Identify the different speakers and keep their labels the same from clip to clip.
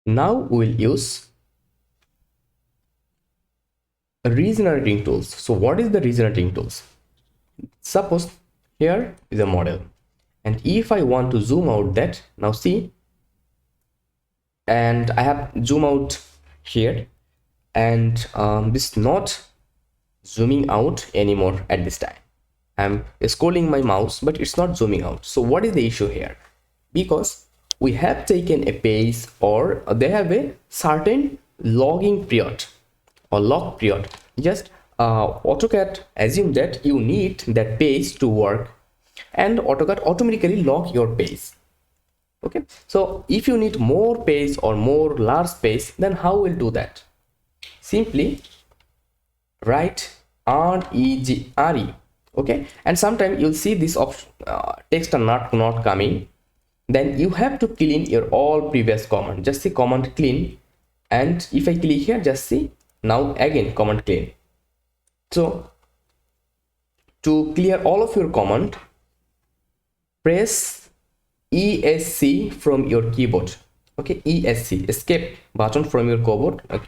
Speaker 1: Now we'll use regenerating tools. So what is the regenerating tools? Suppose here is a model, and if I want to zoom out that, now see, and I have zoom out here, and this is not zooming out anymore at this time. I'm scrolling my mouse, but it's not zooming out. So what is the issue here? Because we have taken a page, or they have a certain logging period or log period. Just AutoCAD assume that you need that page to work, and AutoCAD automatically log your page. Okay, so if you need more page or more large page, then how will do that? Simply write RE. Okay, and sometimes you'll see this option text are not coming, then you have to clean your all previous command. Just see command clean, and if I click here, just see now again command clean. So to clear all of your command, press ESC from your keyboard. Okay, ESC, escape button from your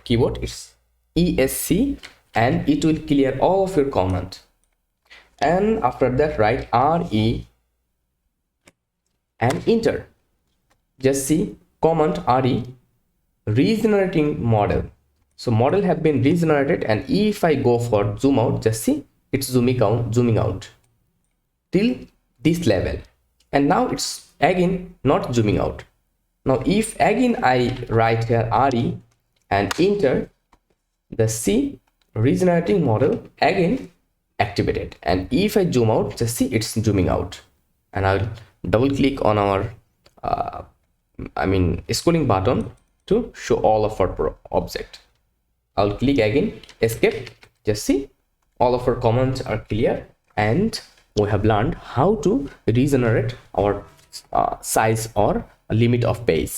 Speaker 1: keyboard, it's ESC, and it will clear all of your command. And after that, write RE and enter. Just see command RE, regenerating model. So model have been regenerated, and if I go for zoom out, just see it's zooming out till this level, and now it's again not zooming out. Now if again I write here RE and enter, the C regenerating model again activated, and if I zoom out, just see it's zooming out. And I'll double click on our scrolling button to show all of our object. I'll click again, escape. Just see all of our comments are clear, and we have learned how to regenerate our size or limit of page.